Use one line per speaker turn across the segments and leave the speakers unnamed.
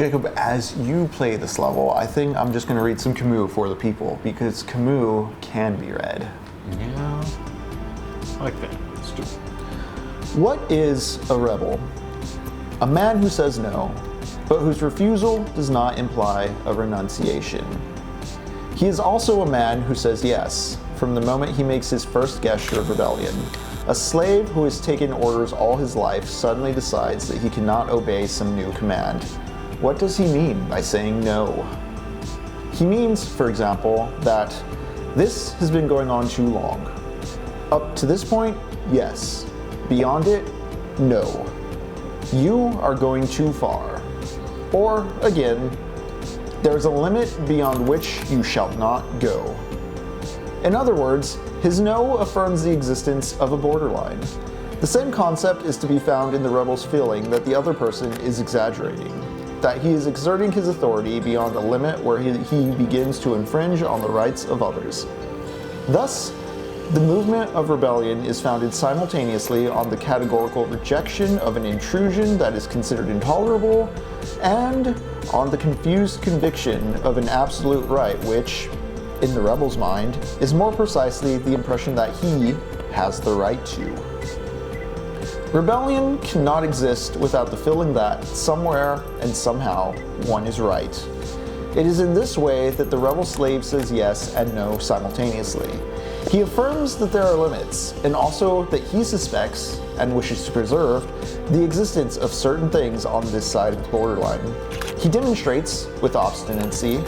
Jacob, as you play this level, I think I'm just going to read some Camus for the people, because Camus can be read.
Yeah, I like that. Let's do it.
What is a rebel? A man who says no, but whose refusal does not imply a renunciation. He is also a man who says yes, from the moment he makes his first gesture of rebellion. A slave who has taken orders all his life suddenly decides that he cannot obey some new command. What does he mean by saying no? He means, for example, that this has been going on too long. Up to this point, yes. Beyond it, no. You are going too far. Or, again, there is a limit beyond which you shall not go. In other words, his no affirms the existence of a borderline. The same concept is to be found in the rebel's feeling that the other person is exaggerating, that he is exerting his authority beyond a limit where he begins to infringe on the rights of others. Thus, the movement of rebellion is founded simultaneously on the categorical rejection of an intrusion that is considered intolerable, and on the confused conviction of an absolute right which, in the rebel's mind, is more precisely the impression that he has the right to. Rebellion cannot exist without the feeling that, somewhere and somehow, one is right. It is in this way that the rebel slave says yes and no simultaneously. He affirms that there are limits, and also that he suspects, and wishes to preserve, the existence of certain things on this side of the borderline. He demonstrates, with obstinacy,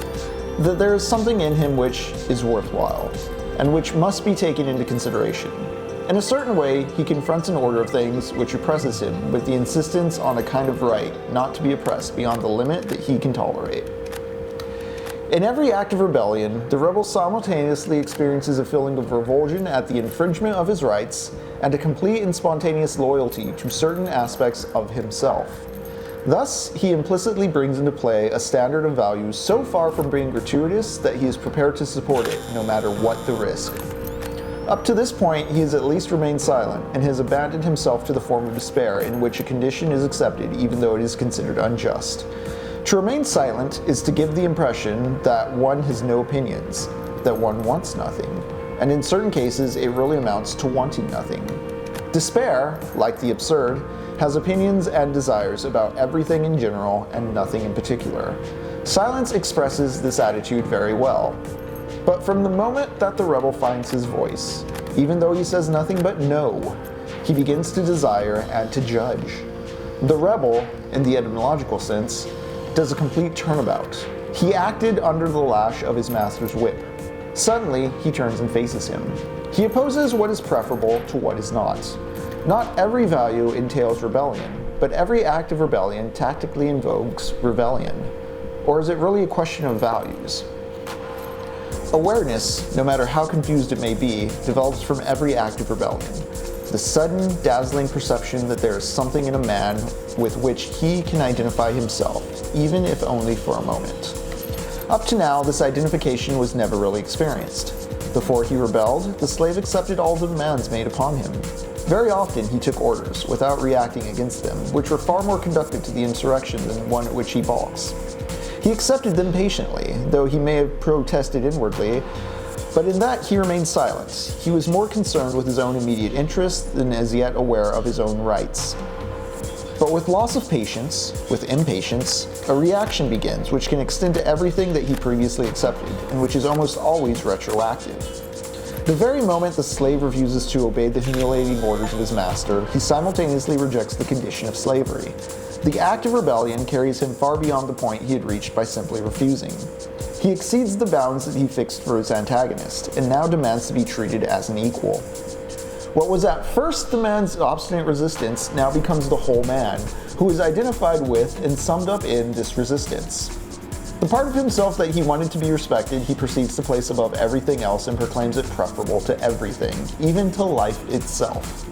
that there is something in him which is worthwhile, and which must be taken into consideration. In a certain way, he confronts an order of things which oppresses him with the insistence on a kind of right not to be oppressed beyond the limit that he can tolerate. In every act of rebellion, the rebel simultaneously experiences a feeling of revulsion at the infringement of his rights and a complete and spontaneous loyalty to certain aspects of himself. Thus, he implicitly brings into play a standard of values so far from being gratuitous that he is prepared to support it, no matter what the risk. Up to this point, he has at least remained silent, and has abandoned himself to the form of despair in which a condition is accepted even though it is considered unjust. To remain silent is to give the impression that one has no opinions, that one wants nothing, and in certain cases it really amounts to wanting nothing. Despair, like the absurd, has opinions and desires about everything in general and nothing in particular. Silence expresses this attitude very well. But from the moment that the rebel finds his voice, even though he says nothing but no, he begins to desire and to judge. The rebel, in the etymological sense, does a complete turnabout. He acted under the lash of his master's whip. Suddenly, he turns and faces him. He opposes what is preferable to what is not. Not every value entails rebellion, but every act of rebellion tactically invokes rebellion. Or is it really a question of values? Awareness, no matter how confused it may be, develops from every act of rebellion. The sudden, dazzling perception that there is something in a man with which he can identify himself, even if only for a moment. Up to now, this identification was never really experienced. Before he rebelled, the slave accepted all the demands made upon him. Very often he took orders, without reacting against them, which were far more conducive to the insurrection than one at which he balks. He accepted them patiently, though he may have protested inwardly, but in that he remained silent. He was more concerned with his own immediate interests than as yet aware of his own rights. But with loss of patience, with impatience, a reaction begins which can extend to everything that he previously accepted, and which is almost always retroactive. The very moment the slave refuses to obey the humiliating orders of his master, he simultaneously rejects the condition of slavery. The act of rebellion carries him far beyond the point he had reached by simply refusing. He exceeds the bounds that he fixed for his antagonist, and now demands to be treated as an equal. What was at first the man's obstinate resistance now becomes the whole man, who is identified with and summed up in this resistance. The part of himself that he wanted to be respected, he proceeds to place above everything else and proclaims it preferable to everything, even to life itself.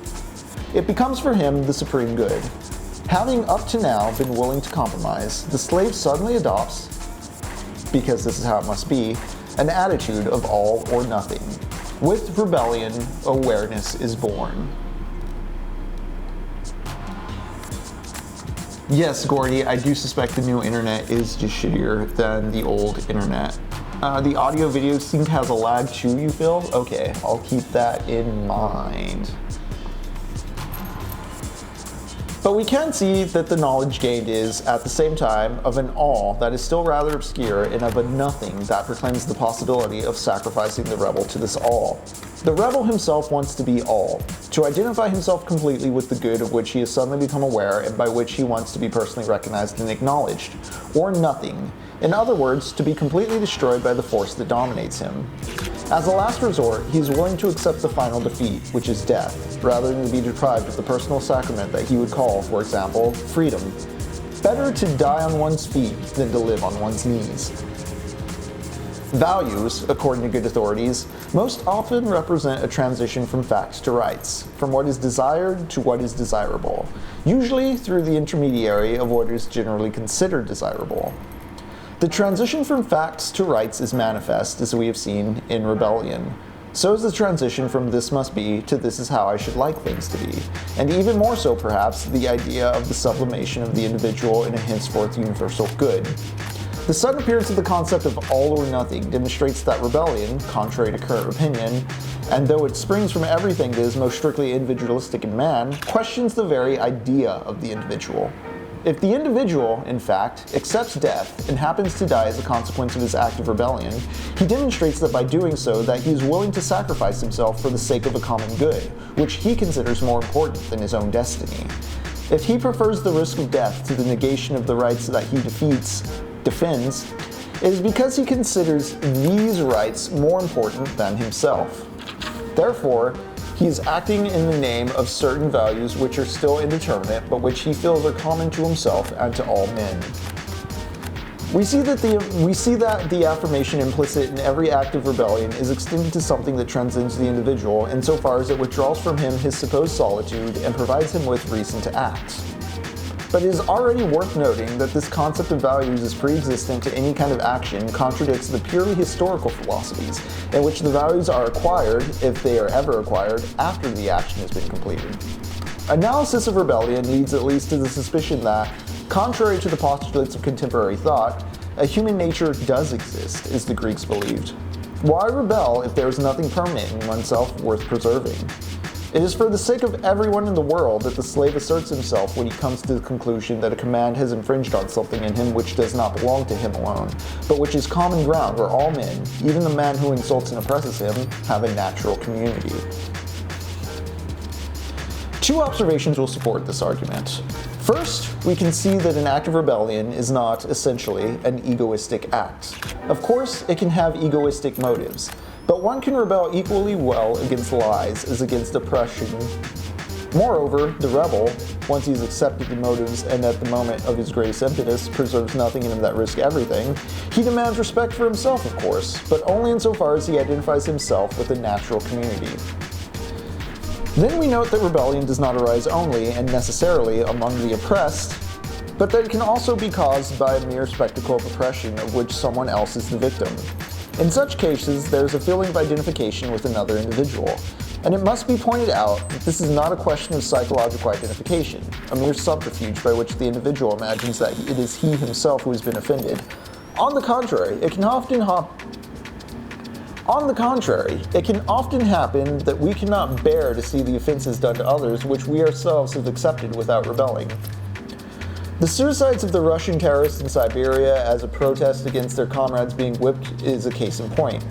It becomes for him the supreme good. Having up to now been willing to compromise, the slave suddenly adopts, because this is how it must be, an attitude of all or nothing. With rebellion, awareness is born. Yes, Gordy, I do suspect the new internet is just shittier than the old internet. The audio video sync has a lag too, you feel? Okay, I'll keep that in mind. But we can see that the knowledge gained is, at the same time, of an all that is still rather obscure and of a nothing that proclaims the possibility of sacrificing the rebel to this all. The rebel himself wants to be all, to identify himself completely with the good of which he has suddenly become aware and by which he wants to be personally recognized and acknowledged, or nothing. In other words, to be completely destroyed by the force that dominates him. As a last resort, he is willing to accept the final defeat, which is death, rather than to be deprived of the personal sacrament that he would call, for example, freedom. Better to die on one's feet than to live on one's knees. Values, according to good authorities, most often represent a transition from facts to rights, from what is desired to what is desirable, usually through the intermediary of what is generally considered desirable. The transition from facts to rights is manifest, as we have seen, in rebellion. So is the transition from this must be to this is how I should like things to be, and even more so perhaps, the idea of the sublimation of the individual in a henceforth universal good. The sudden appearance of the concept of all or nothing demonstrates that rebellion, contrary to current opinion, and though it springs from everything that is most strictly individualistic in man, questions the very idea of the individual. If the individual, in fact, accepts death and happens to die as a consequence of his act of rebellion, he demonstrates that by doing so that he is willing to sacrifice himself for the sake of a common good, which he considers more important than his own destiny. If he prefers the risk of death to the negation of the rights that he defends, it is because he considers these rights more important than himself. Therefore, he is acting in the name of certain values which are still indeterminate, but which he feels are common to himself and to all men. We see that the affirmation implicit in every act of rebellion is extended to something that transcends the individual insofar as it withdraws from him his supposed solitude and provides him with reason to act. But it is already worth noting that this concept of values as pre-existent to any kind of action contradicts the purely historical philosophies, in which the values are acquired, if they are ever acquired, after the action has been completed. Analysis of rebellion leads at least to the suspicion that, contrary to the postulates of contemporary thought, a human nature does exist, as the Greeks believed. Why rebel if there is nothing permanent in oneself worth preserving? It is for the sake of everyone in the world that the slave asserts himself when he comes to the conclusion that a command has infringed on something in him which does not belong to him alone, but which is common ground where all men, even the man who insults and oppresses him, have a natural community. Two observations will support this argument. First, we can see that an act of rebellion is not, essentially, an egoistic act. Of course, it can have egoistic motives, but one can rebel equally well against lies as against oppression. Moreover, the rebel, once he's accepted the motives and at the moment of his greatest impetus preserves nothing in him that risks everything, he demands respect for himself, of course, but only insofar as he identifies himself with a natural community. Then we note that rebellion does not arise only and necessarily among the oppressed, but that it can also be caused by a mere spectacle of oppression of which someone else is the victim. In such cases, there is a feeling of identification with another individual, and it must be pointed out that this is not a question of psychological identification, a mere subterfuge by which the individual imagines that it is he himself who has been offended. On the contrary, it can often happen that we cannot bear to see the offenses done to others which we ourselves have accepted without rebelling. The suicides of the Russian terrorists in Siberia as a protest against their comrades being whipped is a case in point.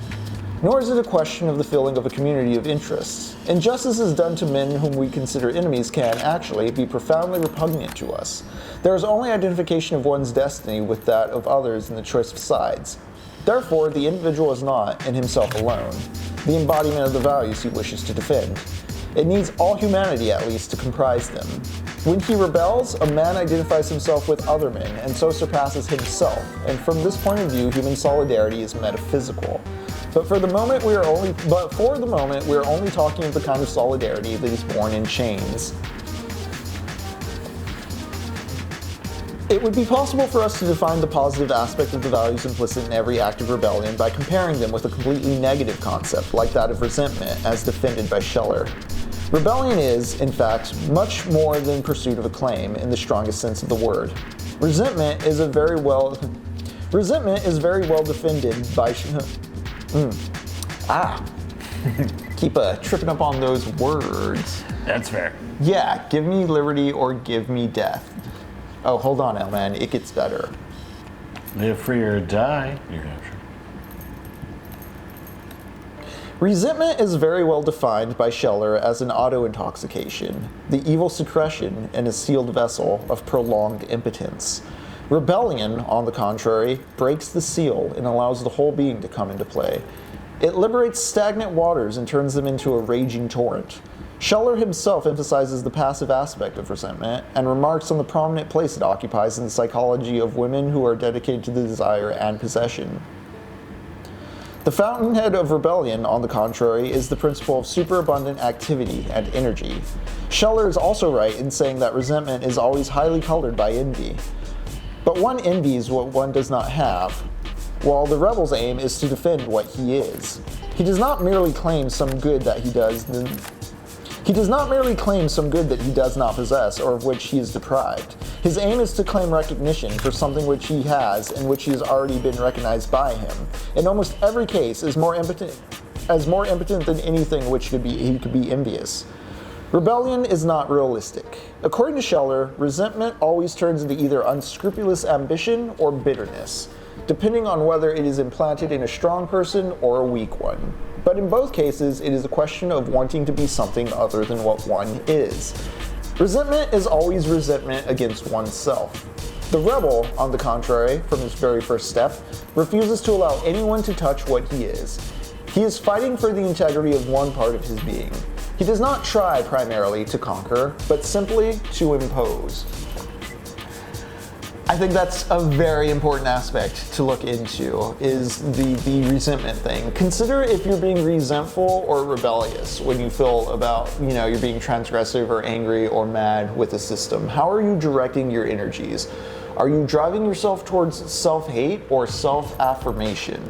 Nor is it a question of the feeling of a community of interests. Injustices done to men whom we consider enemies can, actually, be profoundly repugnant to us. There is only identification of one's destiny with that of others in the choice of sides. Therefore, the individual is not, in himself alone, the embodiment of the values he wishes to defend. It needs all humanity, at least, to comprise them. When he rebels, a man identifies himself with other men, and so surpasses himself, and from this point of view, human solidarity is metaphysical. But for the moment, we are only talking of the kind of solidarity that is born in chains. It would be possible for us to define the positive aspect of the values implicit in every act of rebellion by comparing them with a completely negative concept, like that of resentment, as defended by Scheller. Rebellion is, in fact, much more than pursuit of acclaim in the strongest sense of the word. Resentment is very well defended by keep tripping up on those words.
That's fair.
Yeah, give me liberty or give me death. Oh, hold on, L-Man, it gets better.
Live free or die, New Hampshire.
Resentment is very well defined by Scheller as an auto-intoxication, the evil secretion in a sealed vessel of prolonged impotence. Rebellion, on the contrary, breaks the seal and allows the whole being to come into play. It liberates stagnant waters and turns them into a raging torrent. Scheller himself emphasizes the passive aspect of resentment and remarks on the prominent place it occupies in the psychology of women who are dedicated to the desire and possession. The fountainhead of rebellion, on the contrary, is the principle of superabundant activity and energy. Scheller is also right in saying that resentment is always highly colored by envy. But one envies what one does not have, while the rebel's aim is to defend what he is. He does not merely claim some good that he does not possess or of which he is deprived. His aim is to claim recognition for something which he has and which has already been recognized by him. In almost every case, is more impotent than anything which he could be envious. Rebellion is not realistic. According to Scheller, resentment always turns into either unscrupulous ambition or bitterness, depending on whether it is implanted in a strong person or a weak one. But in both cases, it is a question of wanting to be something other than what one is. Resentment is always resentment against oneself. The rebel, on the contrary, from his very first step, refuses to allow anyone to touch what he is. He is fighting for the integrity of one part of his being. He does not try primarily to conquer, but simply to impose. I think that's a very important aspect to look into, is the resentment thing. Consider if you're being resentful or rebellious when you feel about, you're being transgressive or angry or mad with the system. How are you directing your energies? Are you driving yourself towards self-hate or self-affirmation?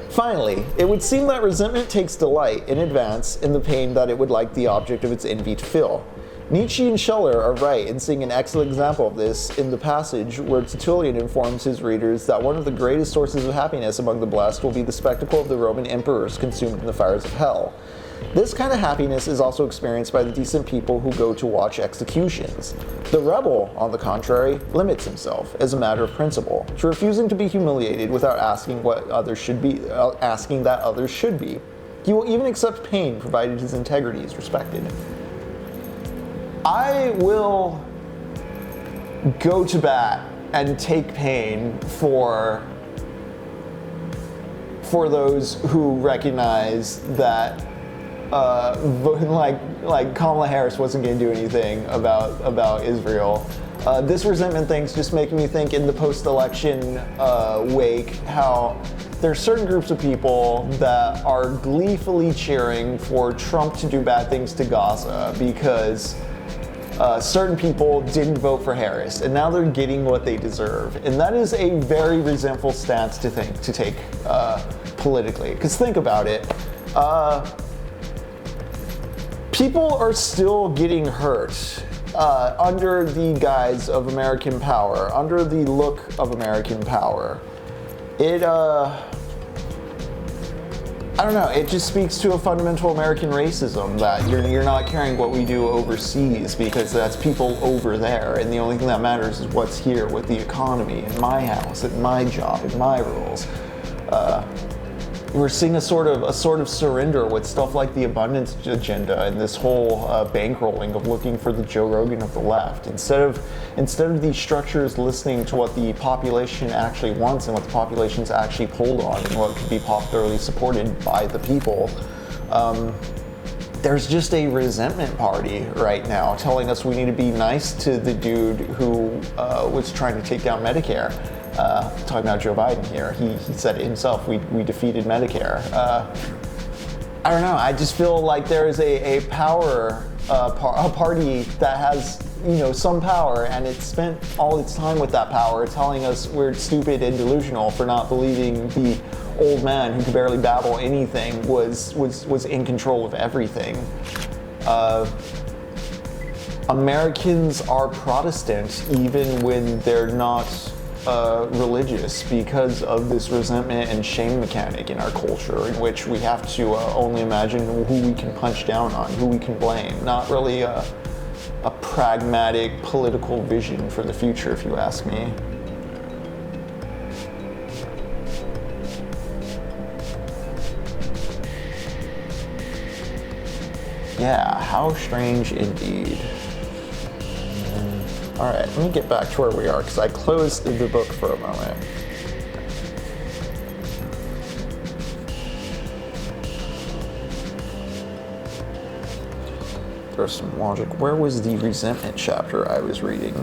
Finally, it would seem that resentment takes delight in advance in the pain that it would like the object of its envy to feel. Nietzsche and Scheller are right in seeing an excellent example of this in the passage where Tertullian informs his readers that one of the greatest sources of happiness among the blessed will be the spectacle of the Roman emperors consumed in the fires of hell. This kind of happiness is also experienced by the decent people who go to watch executions. The rebel, on the contrary, limits himself, as a matter of principle, to refusing to be humiliated without asking that others should be. He will even accept pain provided his integrity is respected. I will go to bat and take pain for those who recognize that like Kamala Harris wasn't going to do anything about Israel. This resentment thing's just making me think in the post-election wake how there's certain groups of people that are gleefully cheering for Trump to do bad things to Gaza because certain people didn't vote for Harris, and now they're getting what they deserve. And that is a very resentful stance to take politically. Because think about it. People are still getting hurt under the guise of American power, under the look of American power. I don't know, it just speaks to a fundamental American racism that you're not caring what we do overseas because that's people over there, and the only thing that matters is what's here with the economy, in my house, at my job, in my rules. We're seeing a sort of surrender with stuff like the abundance agenda and this whole bankrolling of looking for the Joe Rogan of the left. Instead of these structures listening to what the population actually wants and what the population's actually pulled on and what could be popularly supported by the people, there's just a resentment party right now telling us we need to be nice to the dude who was trying to take down Medicare. Talking about Joe Biden here, he said it himself, we defeated Medicare. I don't know, I just feel like there is a power, a party that has some power, and it spent all its time with that power telling us we're stupid and delusional for not believing the old man who could barely babble anything was in control of everything. Americans are Protestant even when they're not religious, because of this resentment and shame mechanic in our culture, in which we have to only imagine who we can punch down on, who we can blame. Not really a pragmatic political vision for the future, if you ask me. Yeah, how strange indeed. Alright, let me get back to where we are, because I closed the book for a moment. There's some logic. Where was the resentment chapter I was reading?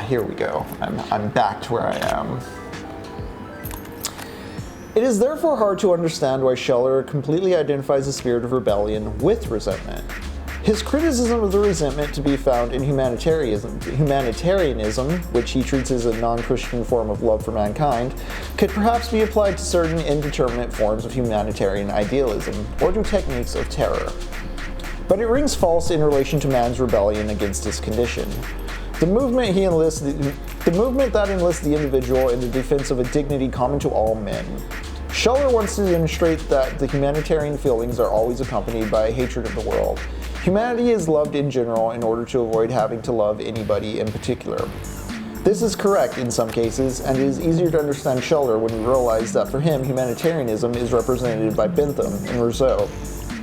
Here we go. I'm back to where I am. It is therefore hard to understand why Scheller completely identifies the spirit of rebellion with resentment. His criticism of the resentment to be found in humanitarianism, which he treats as a non-Christian form of love for mankind, could perhaps be applied to certain indeterminate forms of humanitarian idealism, or to techniques of terror. But it rings false in relation to man's rebellion against his condition. The movement that enlists the individual in the defense of a dignity common to all men. Scheller wants to demonstrate that the humanitarian feelings are always accompanied by a hatred of the world. Humanity is loved in general in order to avoid having to love anybody in particular. This is correct in some cases, and it is easier to understand Scheller when we realize that for him, humanitarianism is represented by Bentham and Rousseau.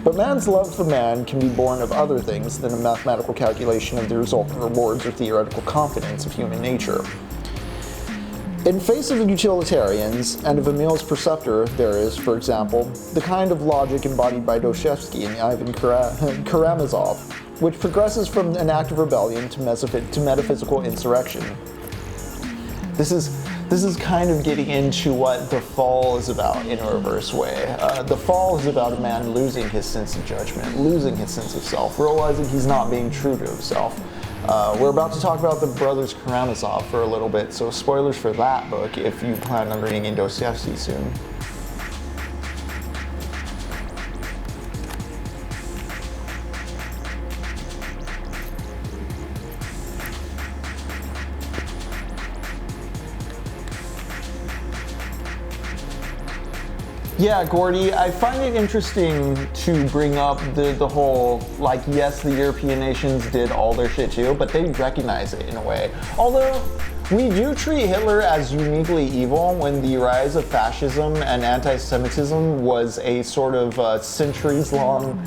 But man's love for man can be born of other things than a mathematical calculation of the resultant rewards or theoretical confidence of human nature. In face of the utilitarians and of Emil's Preceptor, there is, for example, the kind of logic embodied by Dostoevsky in Ivan Karamazov, which progresses from an act of rebellion to metaphysical insurrection. This is kind of getting into what The Fall is about in a reverse way. The Fall is about a man losing his sense of judgment, losing his sense of self, realizing he's not being true to himself. We're about to talk about the brothers Karamazov for a little bit, so spoilers for that book if you plan on reading in Dostoevsky soon. Yeah, Gordy, I find it interesting to bring up the whole, like, yes, the European nations did all their shit too, but they recognize it in a way. Although, we do treat Hitler as uniquely evil when the rise of fascism and anti-Semitism was a sort of centuries-long,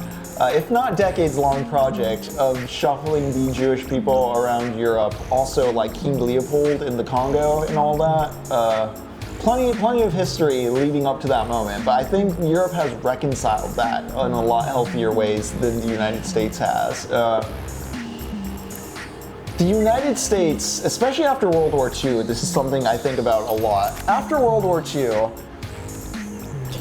if not decades-long project of shuffling the Jewish people around Europe. Also, like King Leopold in the Congo and all that. Plenty of history leading up to that moment, but I think Europe has reconciled that in a lot healthier ways than the United States has. The United States, especially after World War II, this is something I think about a lot. After World War II,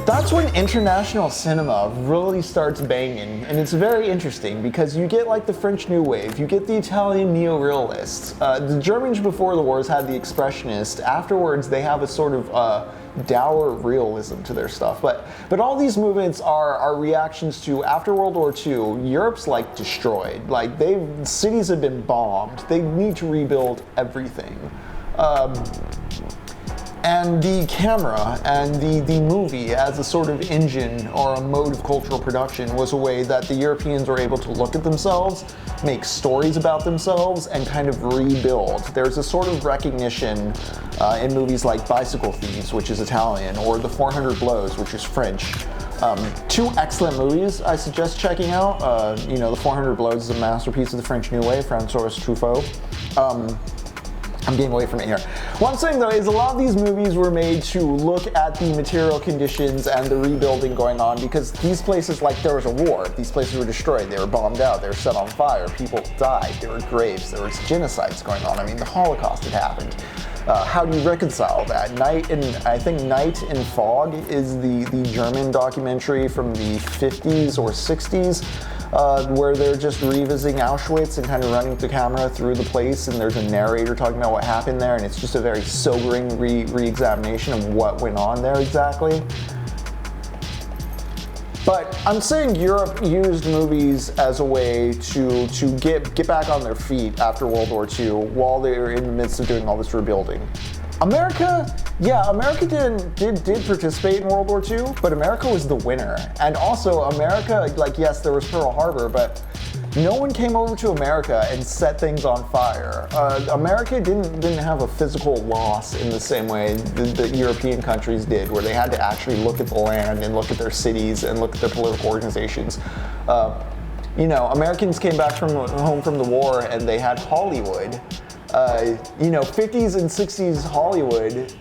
that's when international cinema really starts banging, and it's very interesting because you get like the French New Wave, you get the Italian neo-realists. The Germans before the wars had the Expressionists. Afterwards, they have a sort of dour realism to their stuff. But all these movements are reactions to, after World War II, Europe's like destroyed. Like cities have been bombed. They need to rebuild everything. And the camera and the movie as a sort of engine or a mode of cultural production was a way that the Europeans were able to look at themselves, make stories about themselves, and kind of rebuild. There's a sort of recognition in movies like Bicycle Thieves, which is Italian, or The 400 Blows, which is French. Two excellent movies I suggest checking out. The 400 Blows is a masterpiece of the French New Wave, François Truffaut. I'm getting away from it here. What I'm saying though is a lot of these movies were made to look at the material conditions and the rebuilding going on, because these places, like, there was a war, these places were destroyed, they were bombed out, they were set on fire, people died, there were graves, there was genocides going on. I mean, the Holocaust had happened. How do you reconcile that? Night and Fog is the German documentary from the 50s or 60s, where they're just revisiting Auschwitz and kind of running the camera through the place, and there's a narrator talking about what happened there, and it's just a very sobering re-examination of what went on there exactly. But I'm saying Europe used movies as a way to get back on their feet after World War II while they were in the midst of doing all this rebuilding. America did participate in World War II, but America was the winner. And also America, like, yes, there was Pearl Harbor, but no one came over to America and set things on fire. America didn't have a physical loss in the same way the European countries did, where they had to actually look at the land and look at their cities and look at their political organizations. Americans came back home from the war and they had Hollywood. 50s and 60s Hollywood,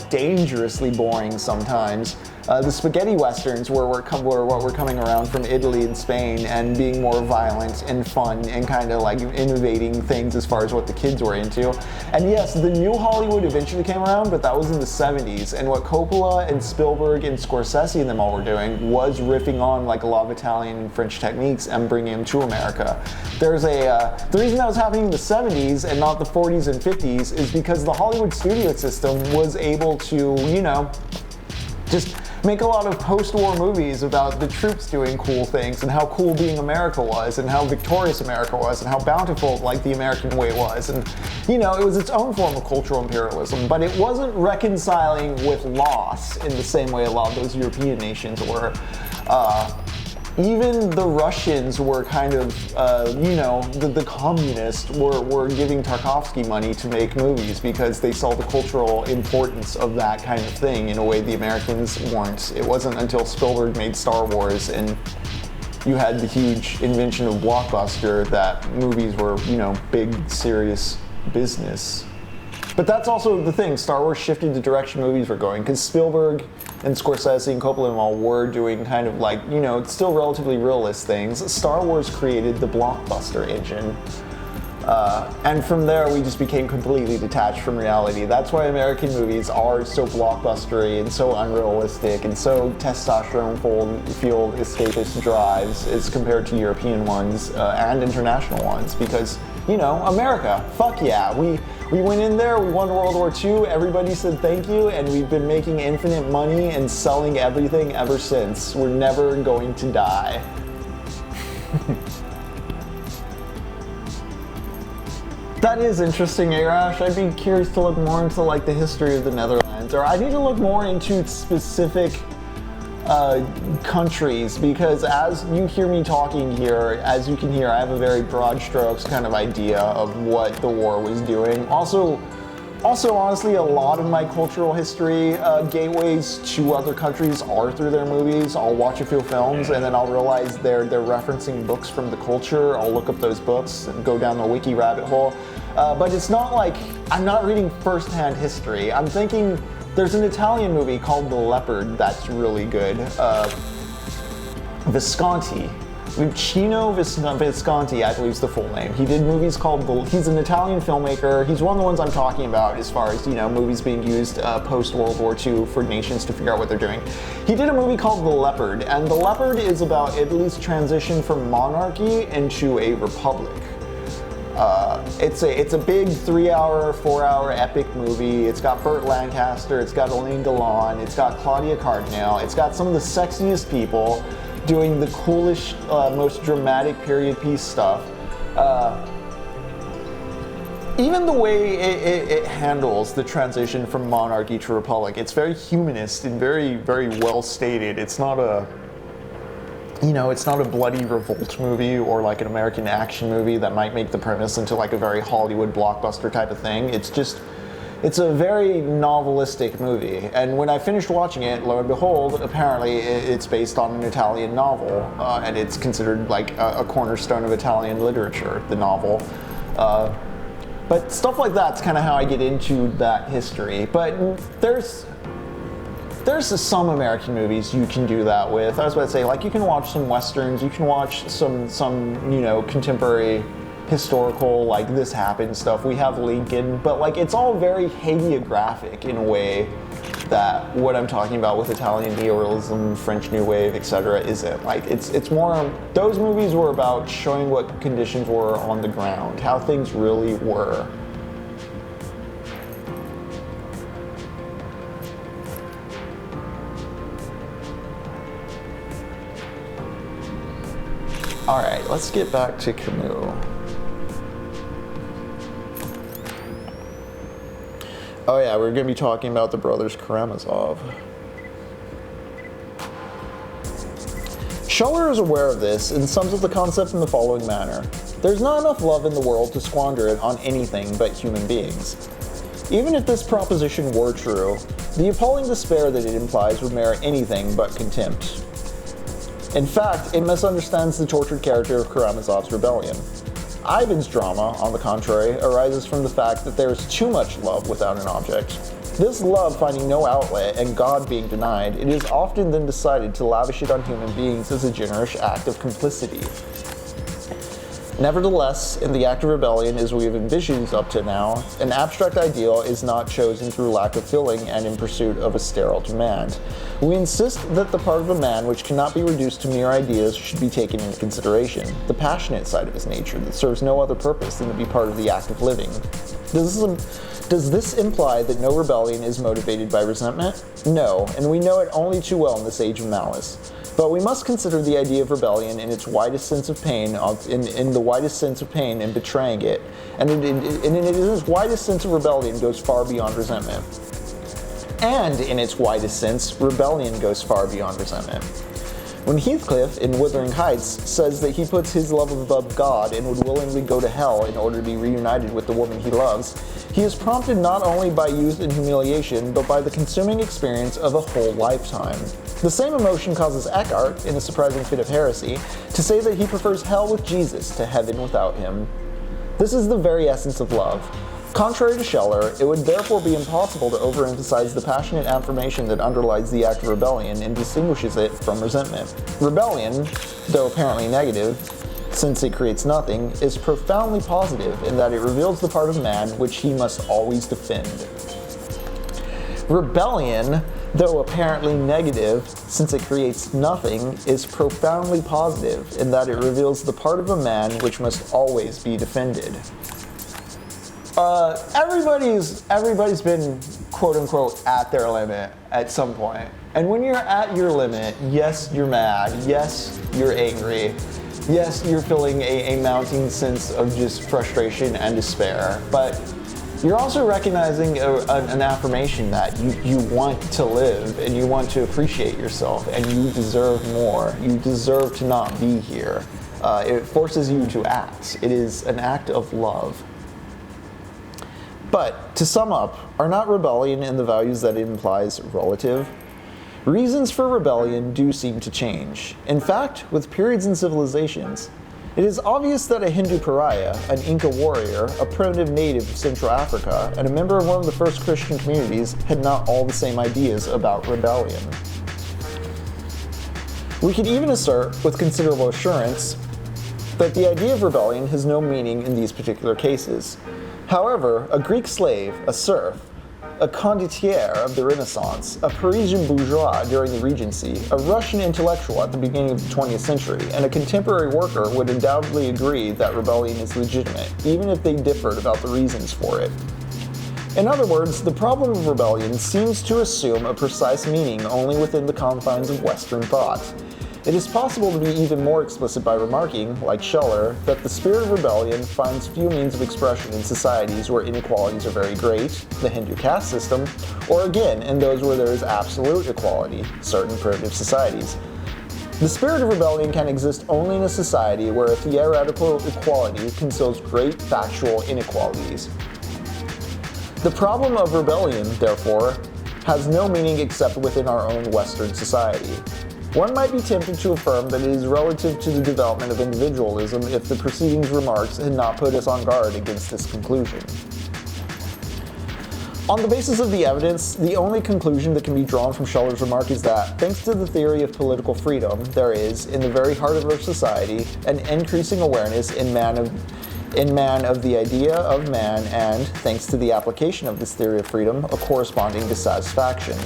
dangerously boring sometimes. The spaghetti westerns were what were coming around from Italy and Spain, and being more violent and fun and kind of like innovating things as far as what the kids were into. And yes, the new Hollywood eventually came around, but that was in the 70s. And what Coppola and Spielberg and Scorsese and them all were doing was riffing on like a lot of Italian and French techniques and bringing them to America. There's the reason that was happening in the 70s and not the 40s and 50s is because the Hollywood studio system was able to, just make a lot of post-war movies about the troops doing cool things and how cool being America was and how victorious America was and how bountiful like the American way was. And it was its own form of cultural imperialism, but it wasn't reconciling with loss in the same way a lot of those European nations were. Even the Russians were kind of, the communists were giving Tarkovsky money to make movies because they saw the cultural importance of that kind of thing in a way the Americans weren't. It wasn't until Spielberg made Star Wars and you had the huge invention of Blockbuster that movies were, big, serious business. But that's also the thing, Star Wars shifted the direction movies were going, because Spielberg and Scorsese and Coppola and all were doing kind of like, still relatively realist things. Star Wars created the blockbuster engine. And from there, we just became completely detached from reality. That's why American movies are so blockbustery and so unrealistic and so testosterone-fueled escapist drives as compared to European ones and international ones, because, America, fuck yeah. We went in there, we won World War II, everybody said thank you, and we've been making infinite money and selling everything ever since. We're never going to die. That is interesting, Arash. I'd be curious to look more into like the history of the Netherlands, or I need to look more into specific countries, because as you hear me talking here, as you can hear, I have a very broad strokes kind of idea of what the war was doing. Also, honestly, a lot of my cultural history gateways to other countries are through their movies. I'll watch a few films and then I'll realize they're referencing books from the culture. I'll look up those books and go down the wiki rabbit hole. But it's not like I'm not reading first-hand history. I'm thinking there's an Italian movie called The Leopard that's really good. Visconti. Luchino Visconti, I believe is the full name. He did movies called, he's an Italian filmmaker. He's one of the ones I'm talking about as far as, movies being used post-World War II for nations to figure out what they're doing. He did a movie called The Leopard, and The Leopard is about Italy's transition from monarchy into a republic. It's a big 3-hour, 4-hour epic movie. It's got Burt Lancaster, it's got Alain Delon, it's got Claudia Cardinale, it's got some of the sexiest people doing the coolest, most dramatic period piece stuff. Even the way it handles the transition from monarchy to republic, it's very humanist and very, very well stated. It's not a bloody revolt movie or like an American action movie that might make the premise into like a very Hollywood blockbuster type of thing. It's a very novelistic movie. And when I finished watching it, lo and behold, apparently it's based on an Italian novel, and it's considered like a cornerstone of Italian literature, the novel. But stuff like that's kind of how I get into that history. But there's some American movies you can do that with. I was about to say, like, you can watch some westerns, you can watch some contemporary historical, like, this happened stuff. We have Lincoln, but like it's all very hagiographic in a way that what I'm talking about with Italian neorealism, French New Wave, etc. isn't. Like, it's more, those movies were about showing what conditions were on the ground, how things really were. Alright, let's get back to Camus. Oh yeah, we're going to be talking about the brothers Karamazov. Scheller is aware of this and sums up the concept in the following manner. There's not enough love in the world to squander it on anything but human beings. Even if this proposition were true, the appalling despair that it implies would merit anything but contempt. In fact, it misunderstands the tortured character of Karamazov's rebellion. Ivan's drama, on the contrary, arises from the fact that there is too much love without an object. This love finding no outlet and God being denied, it is often then decided to lavish it on human beings as a generous act of complicity. Nevertheless, in the act of rebellion as we have envisioned up to now, an abstract ideal is not chosen through lack of feeling and in pursuit of a sterile demand. We insist that the part of a man which cannot be reduced to mere ideas should be taken into consideration, the passionate side of his nature that serves no other purpose than to be part of the act of living. Does this imply that no rebellion is motivated by resentment? No, and we know it only too well in this age of malice. But we must consider the idea of rebellion in its widest sense of pain, in the widest sense of pain in betraying it, and in its widest sense of rebellion goes far beyond resentment. And in its widest sense, rebellion goes far beyond resentment. When Heathcliff, in Wuthering Heights, says that he puts his love above God and would willingly go to hell in order to be reunited with the woman he loves, he is prompted not only by youth and humiliation, but by the consuming experience of a whole lifetime. The same emotion causes Eckhart, in A Surprising Fit of Heresy, to say that he prefers hell with Jesus to heaven without him. This is the very essence of love. Contrary to Scheller, it would therefore be impossible to overemphasize the passionate affirmation that underlies the act of rebellion and distinguishes it from resentment. Rebellion, though apparently negative, since it creates nothing, is profoundly positive in that it reveals the part of man which he must always defend. Rebellion, though apparently negative, since it creates nothing, is profoundly positive in that it reveals the part of a man which must always be defended. Everybody's been quote unquote at their limit at some point. And when you're at your limit, yes, you're mad, yes, you're angry, yes, you're feeling a mounting sense of just frustration and despair, but you're also recognizing an affirmation that you want to live and you want to appreciate yourself and you deserve more. You deserve to not be here. It forces you to act. It is an act of love. But, to sum up, are not rebellion and the values that it implies relative? Reasons for rebellion do seem to change. In fact, with periods and civilizations. It is obvious that a Hindu pariah, an Inca warrior, a primitive native of Central Africa, and a member of one of the first Christian communities had not all the same ideas about rebellion. We could even assert, with considerable assurance, that the idea of rebellion has no meaning in these particular cases. However, a Greek slave, a serf, a condottiere of the Renaissance, a Parisian bourgeois during the Regency, a Russian intellectual at the beginning of the 20th century, and a contemporary worker would undoubtedly agree that rebellion is legitimate, even if they differed about the reasons for it. In other words, the problem of rebellion seems to assume a precise meaning only within the confines of Western thought. It is possible to be even more explicit by remarking, like Scheller, that the spirit of rebellion finds few means of expression in societies where inequalities are very great, the Hindu caste system, or again in those where there is absolute equality, certain primitive societies. The spirit of rebellion can exist only in a society where a theoretical equality conceals great factual inequalities. The problem of rebellion, therefore, has no meaning except within our own Western society. One might be tempted to affirm that it is relative to the development of individualism if the preceding remarks had not put us on guard against this conclusion. On the basis of the evidence, the only conclusion that can be drawn from Scheller's remark is that, thanks to the theory of political freedom, there is, in the very heart of our society, an increasing awareness in man of the idea of man and, thanks to the application of this theory of freedom, a corresponding dissatisfaction.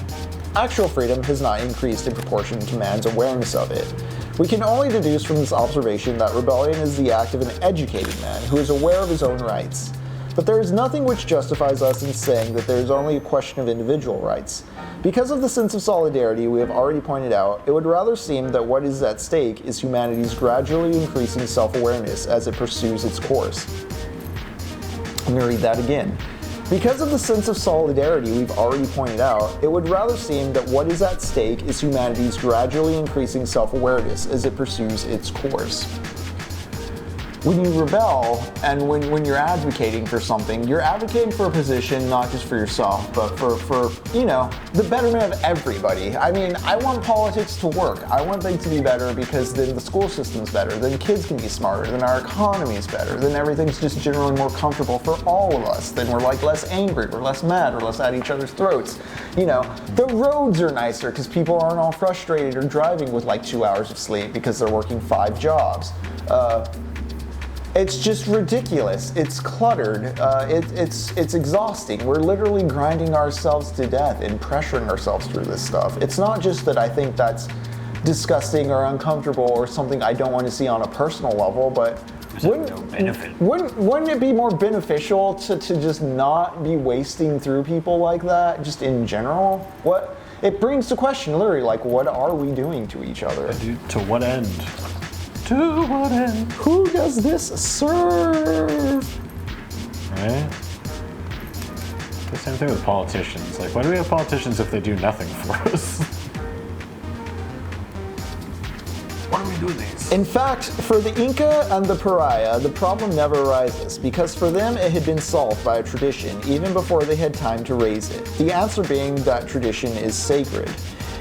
Actual freedom has not increased in proportion to man's awareness of it. We can only deduce from this observation that rebellion is the act of an educated man who is aware of his own rights. But there is nothing which justifies us in saying that there is only a question of individual rights. Because of the sense of solidarity we have already pointed out, it would rather seem that what is at stake is humanity's gradually increasing self-awareness as it pursues its course. Let me read that again. Because of the sense of solidarity we've already pointed out, it would rather seem that what is at stake is humanity's gradually increasing self-awareness as it pursues its course. When you rebel and when you're advocating for something, you're advocating for a position not just for yourself, but for the betterment of everybody. I mean, I want politics to work. I want things to be better because then the school system's better, then kids can be smarter, then our economy's better, then everything's just generally more comfortable for all of us. Then we're like less angry, we're less mad, we're less at each other's throats. The roads are nicer because people aren't all frustrated or driving with like 2 hours of sleep because they're working 5 jobs. It's just ridiculous. It's cluttered. It's exhausting. We're literally grinding ourselves to death and pressuring ourselves through this stuff. It's not just that I think that's disgusting or uncomfortable or something I don't want to see on a personal level, but wouldn't it be more beneficial to just not be wasting through people like that, just in general? It brings to question, literally, like, what are we doing to each other?
To what end? To what end?
Who does this serve?
Right? The same thing with politicians. Like, why do we have politicians if they do nothing for us? Why do we do these?
In fact, for the Inca and the pariah, the problem never arises, because for them it had been solved by a tradition, even before they had time to raise it. The answer being that tradition is sacred.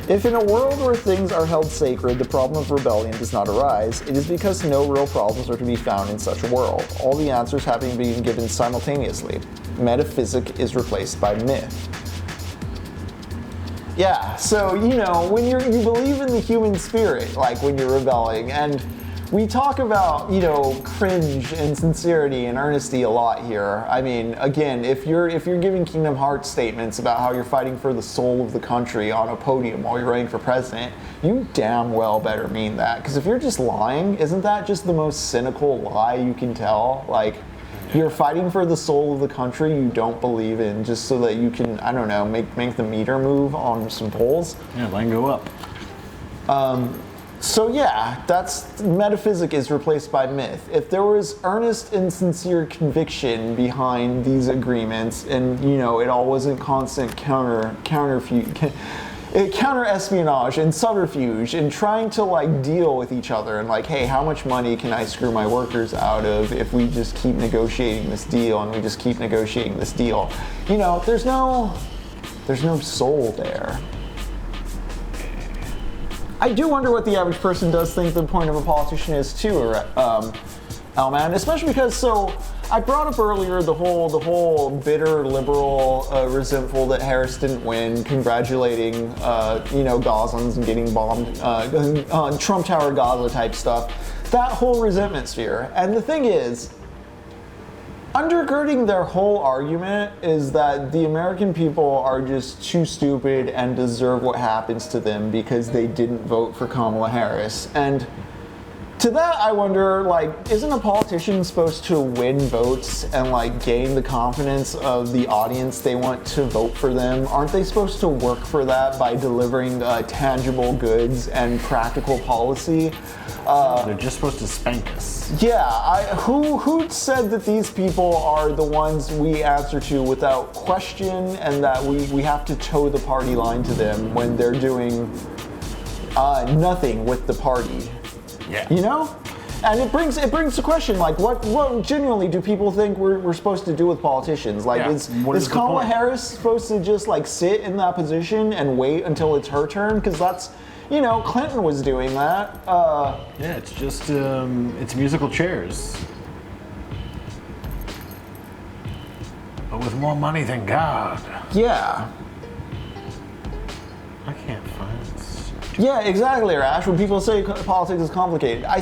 If in a world where things are held sacred, the problem of rebellion does not arise, it is because no real problems are to be found in such a world, all the answers having been given simultaneously. Metaphysic is replaced by myth. Yeah, so, when you believe in the human spirit, like when you're rebelling, and we talk about, cringe and sincerity and earnesty a lot here. I mean, again, if you're giving Kingdom Hearts statements about how you're fighting for the soul of the country on a podium while you're running for president, you damn well better mean that. Because if you're just lying, isn't that just the most cynical lie you can tell? Like, you're fighting for the soul of the country you don't believe in just so that you can, I don't know, make the meter move on some polls.
Yeah, line go up.
So yeah, that's metaphysic is replaced by myth. If there was earnest and sincere conviction behind these agreements, and it all wasn't constant counter espionage and subterfuge and trying to deal with each other and hey, how much money can I screw my workers out of if we just keep negotiating this deal and we just keep negotiating this deal? There's no soul there. I do wonder what the average person does think the point of a politician is too, Elman, especially because, I brought up earlier the whole bitter liberal, resentful that Harris didn't win, congratulating, Goslin's and getting bombed, Trump Tower Gaza type stuff, that whole resentment sphere. And the thing is, undergirding their whole argument is that the American people are just too stupid and deserve what happens to them because they didn't vote for Kamala Harris. And to that, I wonder, isn't a politician supposed to win votes and, gain the confidence of the audience they want to vote for them? Aren't they supposed to work for that by delivering tangible goods and practical policy?
They're just supposed to spank us.
Yeah, who said that these people are the ones we answer to without question and that we have to toe the party line to them when they're doing nothing with the party?
Yeah.
And it brings the question, what genuinely do people think we're supposed to do with politicians? Is Kamala Harris supposed to just sit in that position and wait until it's her turn? Because You know, Clinton was doing that.
Yeah, it's just it's musical chairs, but with more money than God.
Yeah.
I can't find this.
Yeah, exactly, Rash. When people say politics is complicated, I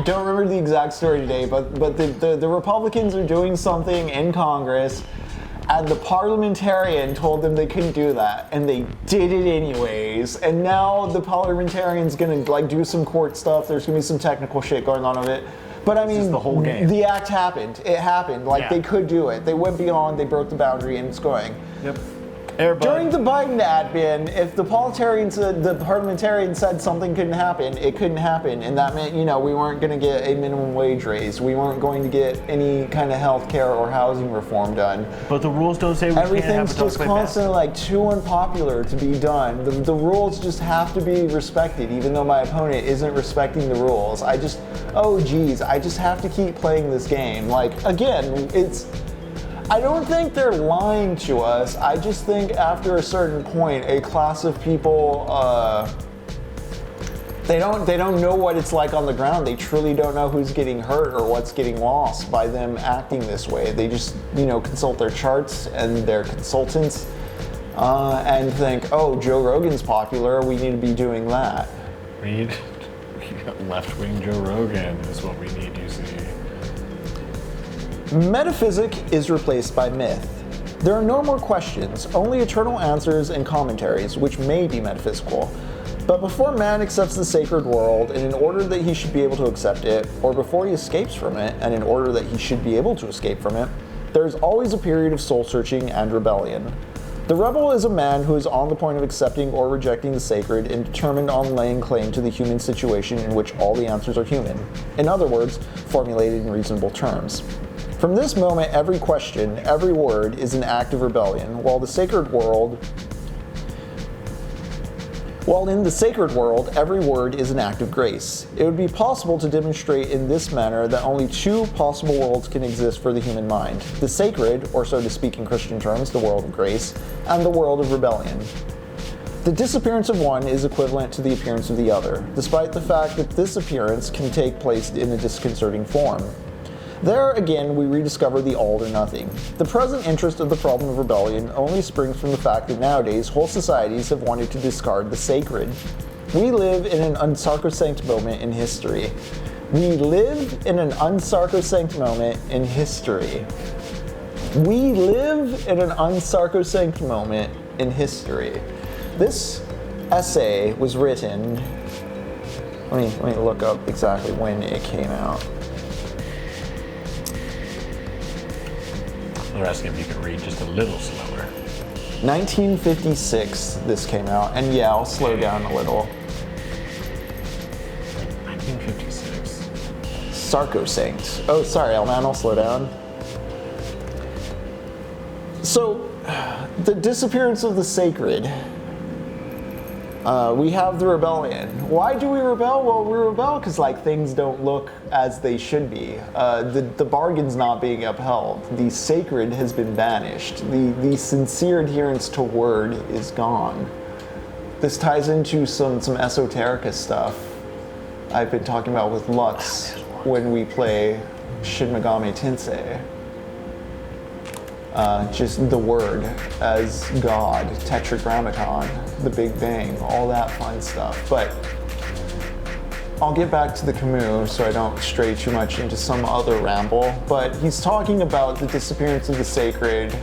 don't remember the exact story today, but the Republicans are doing something in Congress, and the parliamentarian told them they couldn't do that, and they did it anyways. And now the parliamentarian's gonna like do some court stuff. There's gonna be some technical shit going on with it. But I mean,
the whole game.
The act happened. It happened. Like,
Yeah.
they could do it. They went beyond. They broke the boundary, and it's going.
Yep.
During the Biden admin, if the parliamentarian said something couldn't happen, it couldn't happen, and that meant, you know, we weren't going to get a minimum wage raise. We weren't going to get any kind of health care or housing reform done.
But the rules don't say we can't have
Everything's
a
just constantly like too unpopular to be done. The rules just have to be respected, even though my opponent isn't respecting the rules. I just have to keep playing this game. Like, again, I don't think they're lying to us. I just think after a certain point, a class of people, they don't know what it's like on the ground. They truly don't know who's getting hurt or what's getting lost by them acting this way. They just, you know, consult their charts and their consultants and think, oh, Joe Rogan's popular, we need to be doing that.
We got left-wing Joe Rogan is what we need, you see.
Metaphysic is replaced by myth. There are no more questions, only eternal answers and commentaries, which may be metaphysical. But before man accepts the sacred world, and in order that he should be able to accept it, or before he escapes from it, and in order that he should be able to escape from it, there is always a period of soul-searching and rebellion. The rebel is a man who is on the point of accepting or rejecting the sacred and determined on laying claim to the human situation in which all the answers are human. In other words, formulated in reasonable terms. From this moment, every question, every word is an act of rebellion, while in the sacred world, every word is an act of grace. It would be possible to demonstrate in this manner that only two possible worlds can exist for the human mind: the sacred, or so to speak in Christian terms, the world of grace, and the world of rebellion. The disappearance of one is equivalent to the appearance of the other, despite the fact that this appearance can take place in a disconcerting form. There, again, we rediscover the all or nothing. The present interest of the problem of rebellion only springs from the fact that nowadays whole societies have wanted to discard the sacred. We live in an unsacrosanct moment in history. We live in an unsacrosanct moment in history. We live in an unsacrosanct moment in history. This essay was written, let me look up exactly when it came out.
They're asking if you could read just a little slower.
1956 this came out, and yeah, I'll slow down a little.
1956.
Sarcosanct. Oh, sorry, I'll slow down. So, the disappearance of the sacred. We have the rebellion. Why do we rebel? Well, we rebel because things don't look as they should be. The bargain's not being upheld. The sacred has been banished. The sincere adherence to word is gone. This ties into some esoterica stuff I've been talking about with Lux when we play Shin Megami Tensei. Just the word as God, Tetragrammaton, the Big Bang, all that fun stuff. But I'll get back to the Camus so I don't stray too much into some other ramble. But he's talking about the disappearance of the sacred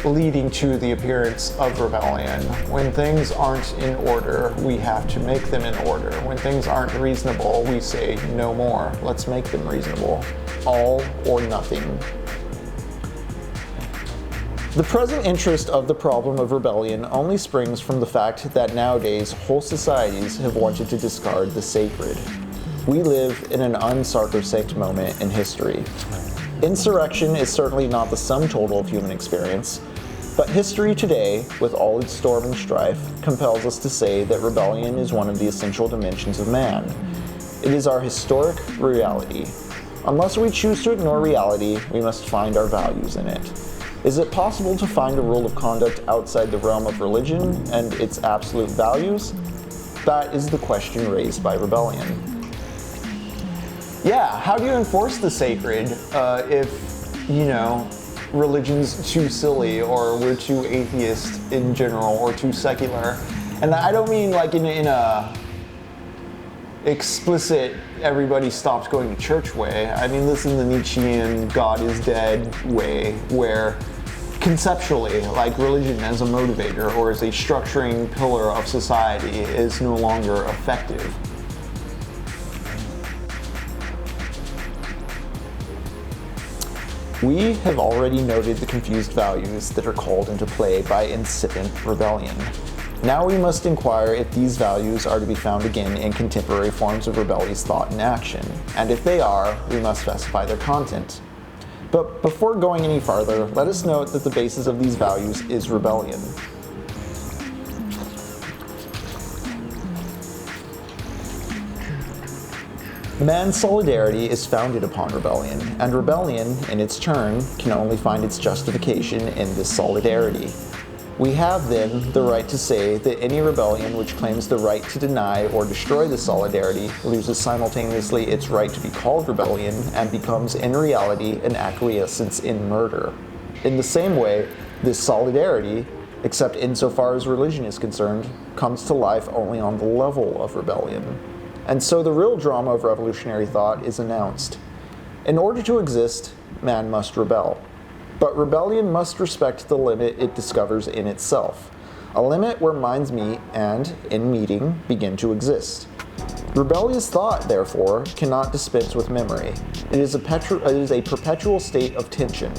leading to the appearance of rebellion. When things aren't in order, we have to make them in order. When things aren't reasonable, we say no more. Let's make them reasonable. All or nothing. The present interest of the problem of rebellion only springs from the fact that nowadays whole societies have wanted to discard the sacred. We live in an unsacrosanct moment in history. Insurrection is certainly not the sum total of human experience, but history today, with all its storm and strife, compels us to say that rebellion is one of the essential dimensions of man. It is our historic reality. Unless we choose to ignore reality, we must find our values in it. Is it possible to find a rule of conduct outside the realm of religion and its absolute values? That is the question raised by rebellion. Yeah, how do you enforce the sacred if, religion's too silly, or we're too atheist in general, or too secular? And I don't mean like in a explicit everybody stops going to church way. I mean this in the Nietzschean God is dead way, where conceptually, like religion as a motivator or as a structuring pillar of society is no longer effective. We have already noted the confused values that are called into play by incipient rebellion. Now we must inquire if these values are to be found again in contemporary forms of rebellious thought and action, and if they are, we must specify their content. But before going any farther, let us note that the basis of these values is rebellion. Man's solidarity is founded upon rebellion, and rebellion, in its turn, can only find its justification in this solidarity. We have, then, the right to say that any rebellion which claims the right to deny or destroy this solidarity loses simultaneously its right to be called rebellion and becomes, in reality, an acquiescence in murder. In the same way, this solidarity, except insofar as religion is concerned, comes to life only on the level of rebellion. And so the real drama of revolutionary thought is announced. In order to exist, man must rebel. But rebellion must respect the limit it discovers in itself, a limit where minds meet and, in meeting, begin to exist. Rebellious thought, therefore, cannot dispense with memory. It is a perpetual state of tension.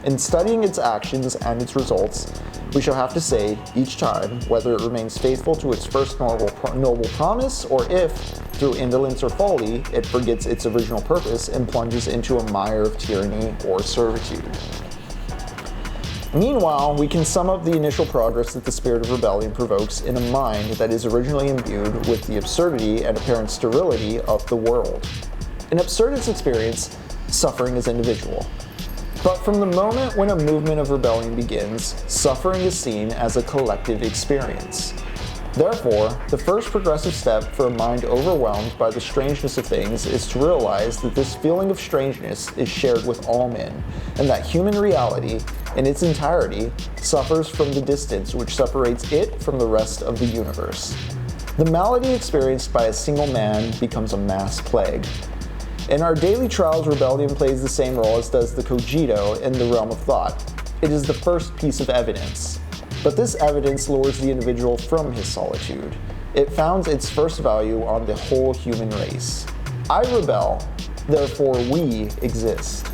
In studying its actions and its results, we shall have to say, each time, whether it remains faithful to its first noble promise, or if, through indolence or folly, it forgets its original purpose and plunges into a mire of tyranny or servitude. Meanwhile, we can sum up the initial progress that the spirit of rebellion provokes in a mind that is originally imbued with the absurdity and apparent sterility of the world. In absurdist experience, suffering is individual. But from the moment when a movement of rebellion begins, suffering is seen as a collective experience. Therefore, the first progressive step for a mind overwhelmed by the strangeness of things is to realize that this feeling of strangeness is shared with all men, and that human reality, in its entirety, suffers from the distance which separates it from the rest of the universe. The malady experienced by a single man becomes a mass plague. In our daily trials, rebellion plays the same role as does the cogito in the realm of thought. It is the first piece of evidence. But this evidence lures the individual from his solitude. It founds its first value on the whole human race. I rebel, therefore we exist.